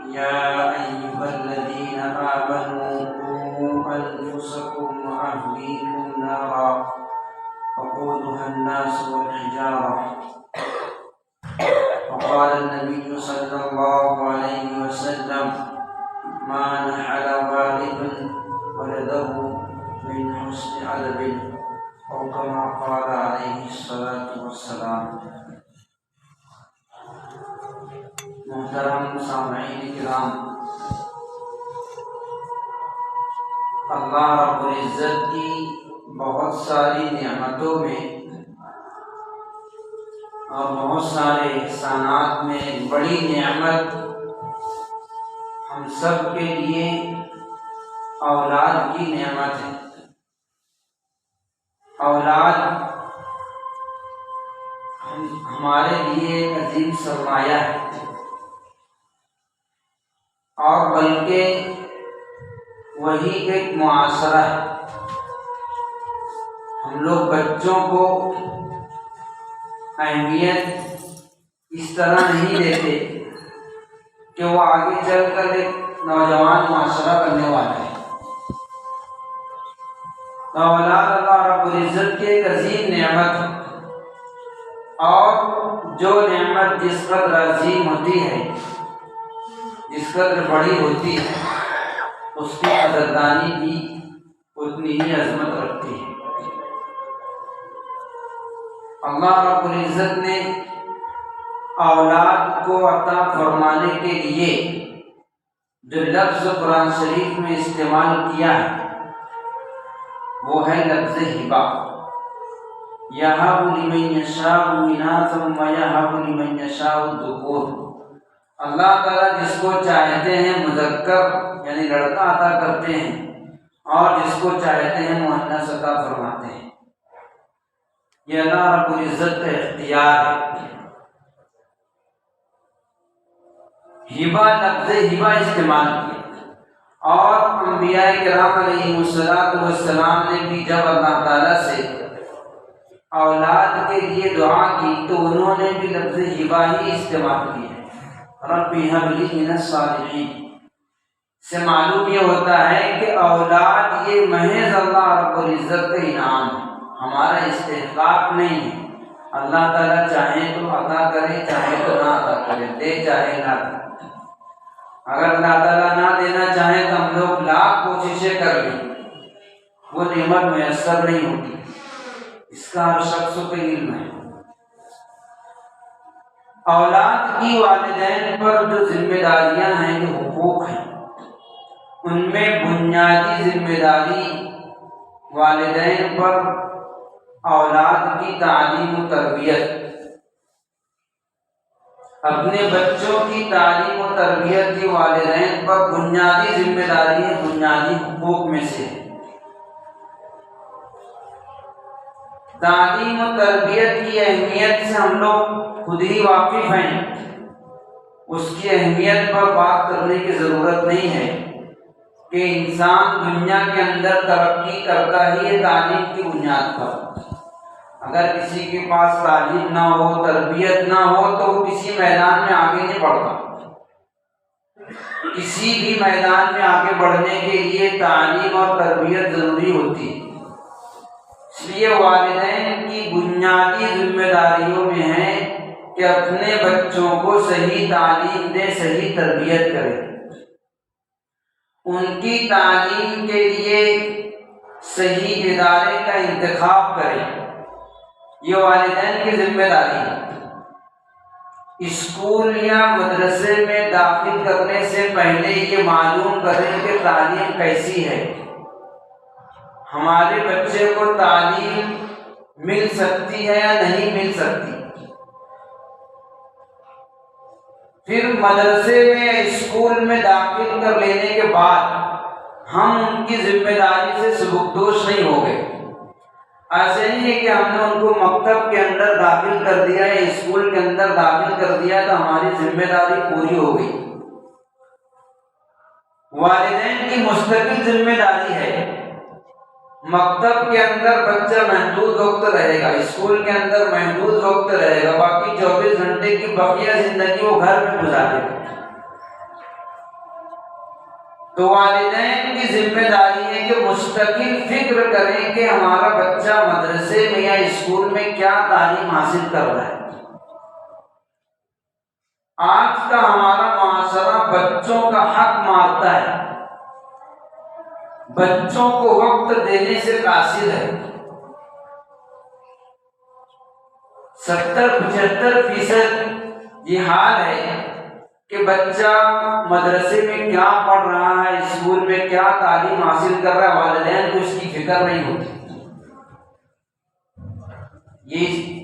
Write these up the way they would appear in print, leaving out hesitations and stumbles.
يا أيها الذين آمنوا قوا أنفسكم وأهليكم نارا وقودها الناس والحجارة وقال النبي صلى الله عليه وسلم ما نحل والد ولده من حسن أدب أو كما قال عليه الصلاة والسلام۔ محترم سامعین کرام، اللہ رب العزت کی بہت ساری نعمتوں میں اور بہت سارے احسانات میں ایک بڑی نعمت ہم سب کے لیے اولاد کی نعمت ہے۔ اولاد ہمارے لیے ایک عظیم سرمایہ ہے، اور بلکہ وہی ایک معاشرہ ہے۔ ہم لوگ بچوں کو اہمیت اس طرح نہیں دیتے کہ وہ آگے چل کر ایک نوجوان معاشرہ بننے والا ہے۔ اولاد اللہ رب العزت کی ایک عظیم نعمت ہے، اور جو نعمت جس قدر عظیم ہوتی ہے، جس قدر بڑی ہوتی ہے، اس کی قدردانی بھی اتنی ہی عظمت رکھتی ہے۔ اللہ رب العزت نے اولاد کو عطا فرمانے کے لیے جو لفظ قرآن شریف میں استعمال کیا ہے وہ ہے لفظ ہبہ۔ یَہَبُ لِمَن یَشَاءُ إِنَاثًا وَیَہَبُ لِمَن یَشَاءُ الذُّکُورَ۔ اللہ تعالیٰ جس کو چاہتے ہیں مذکر یعنی لڑکا عطا کرتے ہیں، اور جس کو چاہتے ہیں مؤنث عطا فرماتے ہیں۔ یہ اللہ رب العزت کا اختیار ہے۔ ہبہ، لفظ ہبہ استعمال کیا، اور انبیاء کرام علیہ السلام نے بھی جب اللہ تعالیٰ سے اولاد کے لیے دعا کی تو انہوں نے بھی لفظ ہبہ ہی استعمال کیا۔ رب هب لي من الصالحین سے معلوم یہ ہوتا ہے کہ اولاد یہ محض اللہ رب العزت کا انعام ہے، ہمارا استحقاق نہیں ہے۔ اللہ تعالیٰ چاہے تو عطا کرے، چاہے تو نہ عطا کرے، دے چاہے نہ دے۔ اگر اللہ تعالیٰ نہ دینا چاہے تو ہم لوگ لاکھ کوششیں کر لیں، وہ نعمت میسر نہیں ہوتی، اس کا ہر شخص کو علم ہے۔ اولاد کی والدین پر جو ذمہ داریاں ہیں، جو حقوق ہیں، ان میں بنیادی ذمہ داری والدین پر اولاد کی تعلیم و تربیت، اپنے بچوں کی تعلیم و تربیت کی والدین پر بنیادی ذمہ داری ہے، بنیادی حقوق میں سے۔ تعلیم و تربیت کی اہمیت سے ہم لوگ خود ہی واقف ہیں، اس کی اہمیت پر بات کرنے کی ضرورت نہیں ہے کہ انسان دنیا کے اندر ترقی کرتا ہی ہے تعلیم کی بنیاد پر۔ اگر کسی کے پاس تعلیم نہ ہو، تربیت نہ ہو، تو وہ کسی میدان میں آگے نہیں بڑھتا۔ کسی بھی میدان میں آگے بڑھنے کے لیے تعلیم اور تربیت ضروری ہوتی ہے۔ اس لیے والدین کی بنیادی ذمہ داریوں میں ہے کہ اپنے بچوں کو صحیح تعلیم دے، صحیح تربیت کرے، ان کی تعلیم کے لیے صحیح ادارے کا انتخاب کرے۔ یہ والدین کی ذمہ داری ہے۔ اسکول یا مدرسے میں داخل کرنے سے پہلے یہ معلوم کریں کہ تعلیم کیسی ہے، ہمارے بچے کو تعلیم مل سکتی ہے یا نہیں مل سکتی۔ پھر مدرسے میں، اسکول میں داخل کر لینے کے بعد ہم ان کی ذمہ داری سے سبکدوش نہیں ہو گئے۔ ایسے نہیں ہے کہ ہم نے ان کو مکتب کے اندر داخل کر دیا یا اسکول کے اندر داخل کر دیا تو ہماری ذمہ داری پوری ہو گئی۔ والدین کی مستقل ذمہ داری ہے۔ مکتب کے اندر بچہ محدود وقت رہے گا، اسکول کے اندر محدود وقت رہے گا، باقی 24 گھنٹے کی بقیہ زندگی وہ گھر میں گزارے گا۔ تو والدین کی ذمہ داری ہے کہ مستقل فکر کریں کہ ہمارا بچہ مدرسے میں یا اسکول میں کیا تعلیم حاصل کر رہا ہے۔ آج کا ہمارا معاشرہ بچوں کا حق مارتا ہے، بچوں کو وقت دینے سے قاصر ہے۔ 70-75% یہ حال ہے کہ بچہ مدرسے میں کیا پڑھ رہا ہے، اسکول میں کیا تعلیم حاصل کر رہا ہے، والدین کو اس کی فکر نہیں ہوتی۔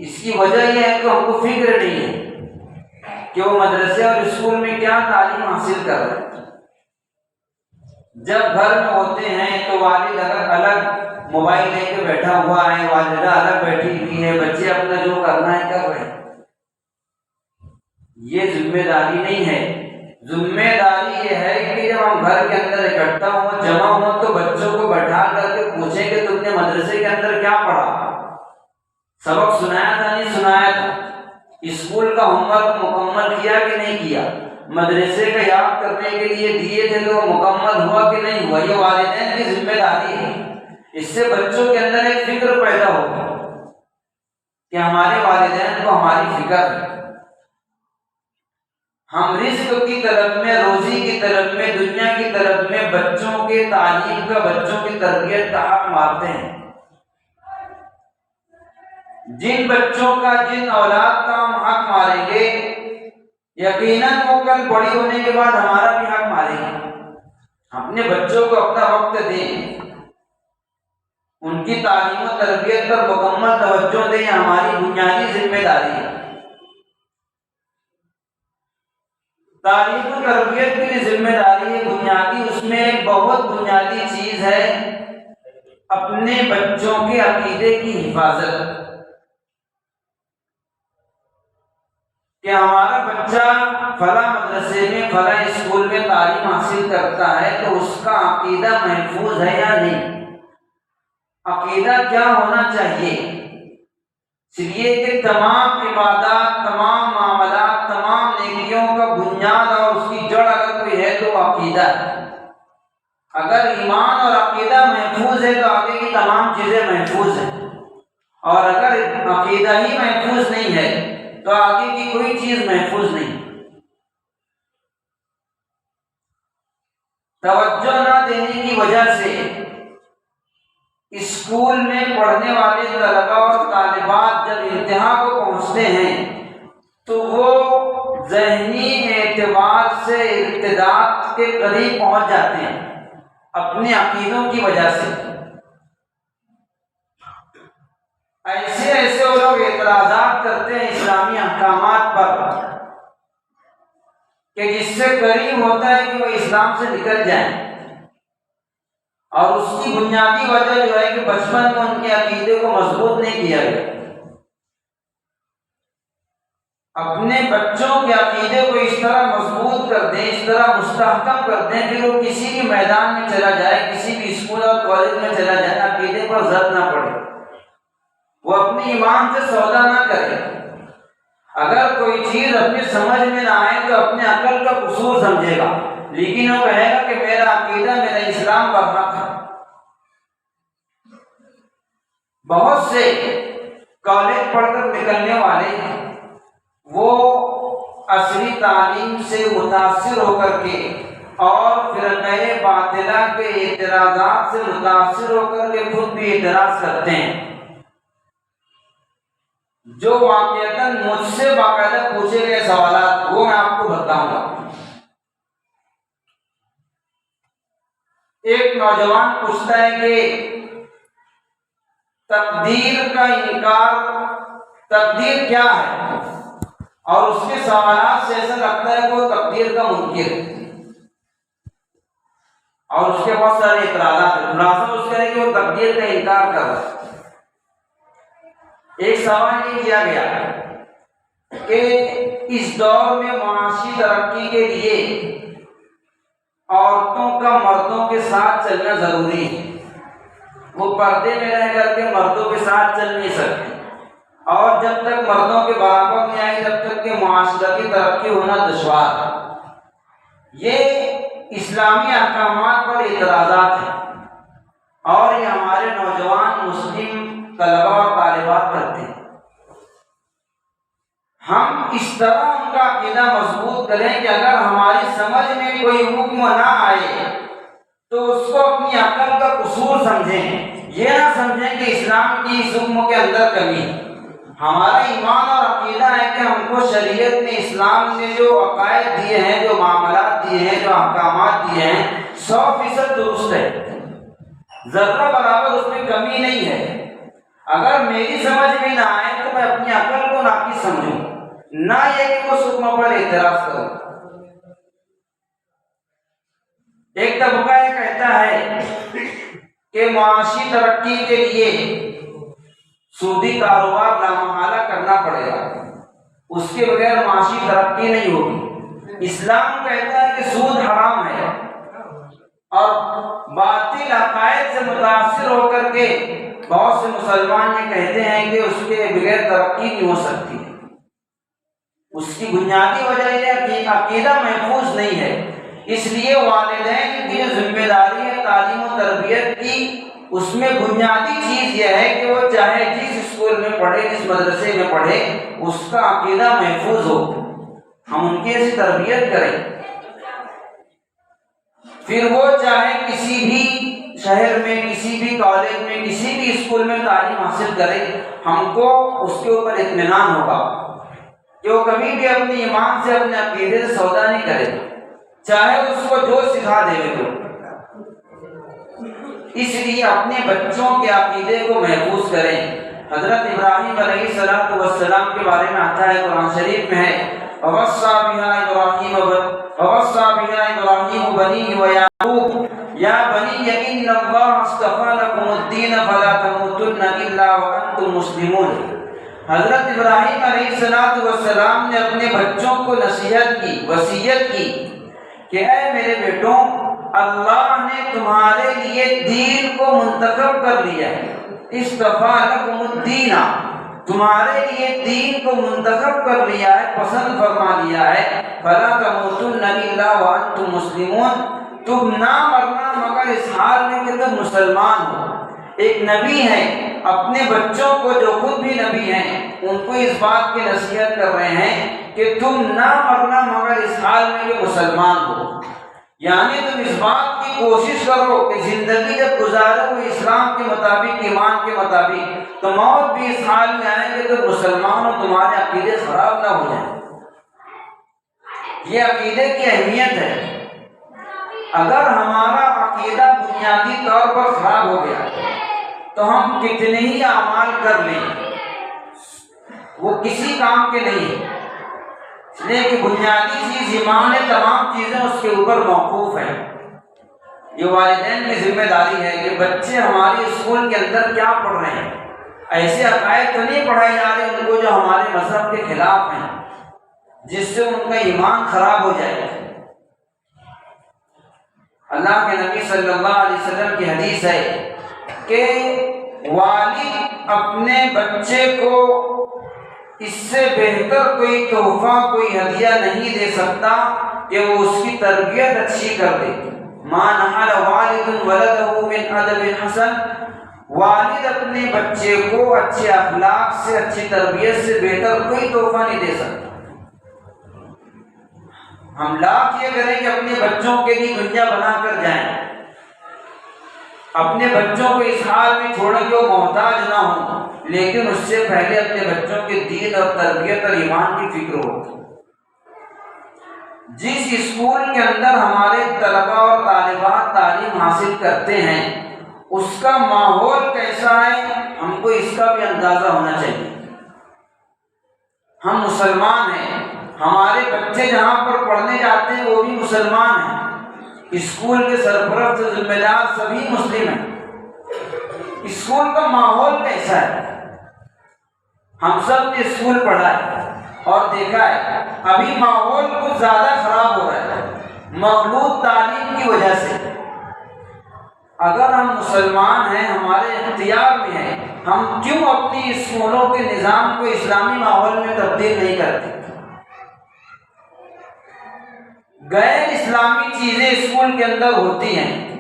اس کی وجہ یہ ہے کہ ہم کو فکر نہیں ہے کہ وہ مدرسے اور اسکول میں کیا تعلیم حاصل کر رہے ہیں۔ جب گھر میں ہوتے ہیں تو والد اگر الگ موبائل لے کے بیٹھا ہوا ہے، والدہ الگ بیٹھی ہوئی ہے، بچے اپنا جو کرنا ہے کر رہے ہیں۔ یہ ذمہ داری نہیں ہے۔ ذمہ داری یہ ہے کہ جب ہم گھر کے اندر اکٹھا ہوں، جمع ہوں، تو بچوں کو بیٹھا کر کے پوچھیں کہ تم نے مدرسے کے اندر کیا پڑھا، سبق سنایا تھا نہیں سنایا تھا، اسکول کا ہوم ورک مکمل کیا کہ نہیں کیا، مدرسے کا یاد کرنے کے لیے دیے تھے تو وہ مکمل ہوا کہ نہیں ہوا۔ یہ والدین کی ذمہ داری ہے۔ اس سے بچوں کے اندر ایک فکر پیدا ہوگی کہ ہمارے والدین کو ہماری فکر ہے، ہم رزق کی طلب میں، روزی کی طلب میں، دنیا کی طلب میں بچوں کے تعلیم کا، بچوں کی تربیت کا حق مارتے ہیں۔ جن بچوں کا، جن اولاد کا ہم حق ماریں گے، یقیناً وہ کل بڑی ہونے کے بعد ہمارا بھی حق ماریں گے۔ اپنے بچوں کو اپنا وقت دیں، ان کی تعلیم و تربیت پر مکمل توجہ دیں، ہماری بنیادی ذمہ داری ہے۔ تعلیم و تربیت کی ذمہ داری ہے بنیادی، اس میں ایک بہت بنیادی چیز ہے اپنے بچوں کے عقیدے کی حفاظت، کہ ہمارا بچہ فلاں مدرسے میں، فلاں اسکول میں تعلیم حاصل کرتا ہے تو اس کا عقیدہ محفوظ ہے یا نہیں، عقیدہ کیا ہونا چاہیے، اس لیے کہ تمام عبادات، تمام معاملات، تمام نیکیوں کا بنیاد اور اس کی جڑ اگر کوئی ہے تو عقیدہ ہے۔ اگر ایمان اور عقیدہ محفوظ ہے تو آگے کی تمام چیزیں محفوظ ہیں، اور اگر عقیدہ ہی محفوظ نہیں ہے تو آگے کی کوئی چیز محفوظ نہیں۔ توجہ نہ دینے کی وجہ سے اسکول میں پڑھنے والے طلباء اور طالبات جب انتہا کو پہنچتے ہیں تو وہ ذہنی اعتبار سے ارتداد کے قریب پہنچ جاتے ہیں اپنے عقیدوں کی وجہ سے۔ ایسے وہ لوگ اعتراضات کرتے ہیں اسلامی احکامات پر کہ جس سے قریب ہوتا ہے کہ وہ اسلام سے نکل جائیں، اور اس کی بنیادی وجہ جو ہے کہ بچپن میں ان کے عقیدے کو مضبوط نہیں کیا گیا۔ اپنے بچوں کے عقیدے کو اس طرح مضبوط کر دیں، اس طرح مستحکم کر دیں کہ وہ کسی بھی میدان میں چلا جائے، کسی بھی اسکول اور کالج میں چلا جائے، عقیدے پر زد نہ پڑے، وہ اپنی ایمان سے سودا نہ کرے۔ اگر کوئی چیز اپنی سمجھ میں نہ آئے تو اپنے عقل کا قصور سمجھے گا، لیکن وہ کہے گا کہ میرا عقیدہ، میرا اسلام پر حق ہے۔ بہت سے کالج پڑھ کر نکلنے والے ہیں، وہ عصری تعلیم سے متاثر ہو کر کے اور فرقہ باطلہ کے اعتراضات سے متاثر ہو کر کے خود بھی اعتراض کرتے ہیں، جو واقعتاً مجھ سے باقاعدہ پوچھے گئے سوالات وہ میں آپ کو بتاؤں گا۔ ایک نوجوان پوچھتا ہے کہ تقدیر کا انکار، تقدیر کیا ہے، اور اس کے سوالات سے ایسا لگتا ہے کہ وہ تقدیر کا منکر ہے، اور اس کے بہت سارے اعتراضات ہیں۔ خلاصہ اس کا ہے کہ وہ تقدیر کا انکار کر رہا ہے۔ ایک سوال یہ کیا گیا کہ اس دور میں معاشی ترقی کے لیے عورتوں کا مردوں کے ساتھ چلنا ضروری ہے، وہ پردے میں رہ کر کے مردوں کے ساتھ چل نہیں سکتے، اور جب تک مردوں کے برابر نہیں آئے تب تک کہ معاشرتی ترقی ہونا دشوار ہے۔ یہ اسلامی احکامات پر اعتراضات ہیں، اور یہ ہمارے نوجوان مسلم طلباء اور طالبات کرتے ہیں۔ ہم اس طرح ان کا عقیدہ مضبوط کریں کہ اگر ہماری سمجھ میں کوئی حکم نہ آئے تو اس کو اپنی عقل کا قصور سمجھیں، یہ نہ سمجھیں کہ اسلام کی اس حکم کے اندر کمی ہے۔ ہمارا ایمان اور عقیدہ ہے کہ ہم کو شریعت نے، اسلام نے جو عقائد دیے ہیں، جو معاملات دیے ہیں، جو احکامات دیے ہیں، 100% درست ہے، ذرہ برابر اس میں کمی نہیں ہے۔ اگر میری سمجھ میں نہ آئے تو میں اپنی عقل کو ناقص سمجھوں، نہ یہ کہ اس حکم پر اعتراض کروں۔ ایک طبقہ یہ کہتا ہے کہ معاشی ترقی کے لیے سودی کاروبار لامحالہ کرنا پڑے گا، اس کے بغیر معاشی ترقی نہیں ہوگی۔ اسلام کہتا ہے کہ سود حرام ہے، اور باطل عقائد سے متاثر ہو کر کے بہت سے مسلمان یہ کہتے ہیں کہ اس کے بغیر ترقی نہیں ہو سکتی۔ اس کی بنیادی وجہ یہ ہے کہ عقیدہ محفوظ نہیں ہے۔ اس لیے والدین کی جو ذمہ داری ہے تعلیم و تربیت کی، اس میں بنیادی چیز یہ ہے کہ وہ چاہے جس اسکول میں پڑھے، جس مدرسے میں پڑھے، اس کا عقیدہ محفوظ ہو، ہم ان کی ایسی تربیت کریں۔ پھر وہ چاہے کسی بھی شہر میں، کسی بھی کالج میں، کسی بھی اسکول میں تعلیم حاصل کرے، ہم کو اس کے اوپر اطمینان ہوگا کہ وہ کبھی بھی اپنے ایمان سے، اپنے عقیدے سے سودا نہیں کرے، چاہے اس کو جو سکھا دے تو۔ اس لیے اپنے بچوں کے عقیدے کو محفوظ کریں۔ حضرت ابراہیم علیہ السلام کے بارے میں آتا ہے قرآن شریف میں ہے، وَوَصَّىٰ بِهَا إِبْرَاهِيمُ بَنِيهِ وَيَعْقُوبُ يَا بَنِيَّ إِنَّ اللَّهَ اصْطَفَىٰ لَكُمُ الدِّينَ فَلَا تَمُوتُنَّ إِلَّا وَأَنتُم مُّسْلِمُونَ۔ حضرت ابراہیم علیہ السلام نے اپنے بچوں کو نصیحت کی، وصیت کی کہ اے میرے بیٹوں، اللہ نے تمہارے لیے دین کو منتخب کر لیا ہے، اصطفیٰ لکم الدین، تمہارے لیے دین کو منتخب کر لیا ہے، پسند فرما لیا ہے، فلا تموتن الا وانتم مسلمون، تم نہ مرنا مگر اس حال میں کہ تم مسلمان ہو۔ ایک نبی ہے، اپنے بچوں کو جو خود بھی نبی ہیں ان کو اس بات کی نصیحت کر رہے ہیں کہ تم نہ مرنا مگر اس حال میں کہ مسلمان ہو، یعنی تم اس بات کی کوشش کرو کہ زندگی جب گزارو وہ اسلام کے مطابق، ایمان کے مطابق، تو موت بھی اس حال میں آئے کہ تم مسلمان ہو، تمہارے عقیدے خراب نہ ہو جائیں۔ یہ عقیدے کی اہمیت ہے۔ اگر ہمارا عقیدہ بنیادی طور پر خراب ہو گیا تو ہم کتنے ہی اعمال کر لیں، وہ کسی کام کے نہیں ہے، اس لیے کہ بنیادی چیز ایمان ہے، تمام چیزیں اس کے اوپر موقوف ہیں۔ یہ والدین کی ذمہ داری ہے کہ بچے ہمارے اسکول کے اندر کیا پڑھ رہے ہیں، ایسے عقائد تو نہیں پڑھائے جا رہے ان کو جو ہمارے مذہب کے خلاف ہیں، جس سے ان کا ایمان خراب ہو جائے۔ اللہ کے نبی صلی اللہ علیہ وسلم کی حدیث ہے کہ والد اپنے بچے کو اس سے بہتر کوئی تحفہ، کوئی ہدیہ نہیں دے سکتا کہ وہ اس کی تربیت اچھی کر دے۔ ما نحل والد ولدہ من ادب حسن، والد اپنے بچے کو اچھے اخلاق سے، اچھی تربیت سے بہتر کوئی تحفہ نہیں دے سکتا۔ ہم لاکھ یہ کریں کہ اپنے بچوں کے لیے دنیا بنا کر جائیں، اپنے بچوں کو اس حال میں چھوڑیں کہ وہ محتاج نہ ہوں، لیکن اس سے پہلے اپنے بچوں کے دین اور تربیت اور ایمان کی فکر ہو۔ جس اسکول کے اندر ہمارے طلباء اور طالبات تعلیم حاصل کرتے ہیں اس کا ماحول کیسا ہے، ہم کو اس کا بھی اندازہ ہونا چاہیے۔ ہم مسلمان ہیں، ہمارے بچے جہاں پر پڑھنے جاتے ہیں وہ بھی مسلمان ہیں، اسکول کے سرپرست ذمہ دار سبھی مسلم ہیں۔ اسکول کا ماحول کیسا ہے؟ ہم سب نے اسکول پڑھا ہے اور دیکھا ہے ابھی ماحول کچھ زیادہ خراب ہو رہا ہے مخلوط تعلیم کی وجہ سے۔ اگر ہم مسلمان ہیں، ہمارے اختیار میں ہیں، ہم کیوں اپنی اسکولوں کے نظام کو اسلامی ماحول میں تبدیل نہیں کرتے؟ غیر اسلامی چیزیں اسکول کے اندر ہوتی ہیں،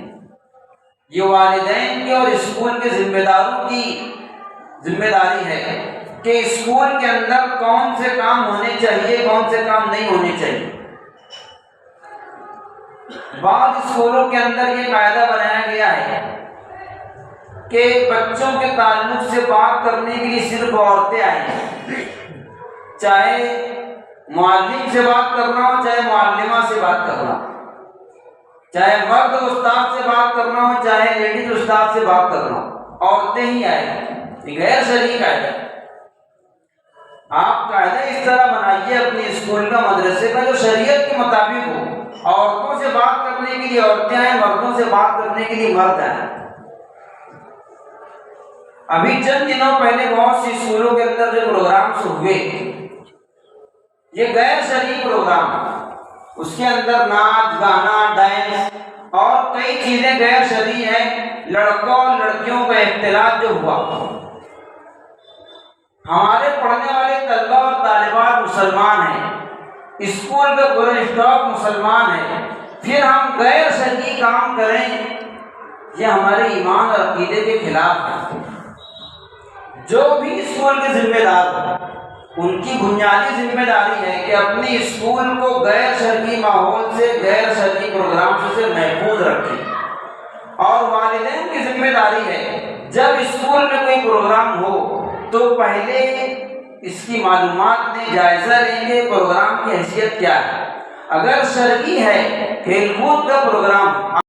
یہ والدین کی اور اسکول کے ذمہ داروں کی ذمہ داری ہے کہ اسکول کے اندر کون سے کام ہونے چاہیے، کون سے کام نہیں ہونے چاہیے۔ بعض اسکولوں کے اندر یہ قاعدہ بنایا گیا ہے کہ بچوں کے تعلق سے بات کرنے کے لیے صرف عورتیں آئیں ہیں، چاہے معلم سے بات کرنا ہو، چاہے معلمہ سے بات کرنا ہو، چاہے مرد استاد سے بات کرنا ہو، چاہے لیڈیز استاد سے بات کرنا ہو، عورتیں ہی آئیں۔ یہ غیر شرعی قاعدہ۔ آپ قاعدہ اس طرح بنائیے اپنے اسکول کا، مدرسے کا، جو شریعت کے مطابق ہو۔ عورتوں سے بات کرنے کے لیے عورتیں آئیں، مردوں سے بات کرنے کے لیے مرد آئیں۔ ابھی چند دنوں پہلے بہت سی اسکولوں کے اندر جو پروگرامس ہوئے، یہ غیر شرعی پروگرام، اس کے اندر ناچ گانا ڈانس اور کئی چیزیں غیر شرعی ہیں، لڑکوں اور لڑکیوں کا اختلاط جو ہوا۔ ہمارے پڑھنے والے طلبہ اور طالبات مسلمان ہیں، اسکول کا پورا اسٹاف مسلمان ہے، پھر ہم غیر شرعی کام کریں، یہ ہمارے ایمان اور عقیدے کے خلاف ہے۔ جو بھی اسکول کے ذمہ دار ہیں، ان کی بنیادی ذمہ داری ہے کہ اپنے اسکول کو غیر شرعی ماحول سے، غیر شرعی پروگرام سے محفوظ رکھیں۔ اور والدین کی ذمہ داری ہے جب اسکول میں کوئی پروگرام ہو تو پہلے اس کی معلومات لیں، جائزہ لیں گے پروگرام کی حیثیت کیا ہے۔ اگر شرعی ہے، کھیل کود کا پروگرام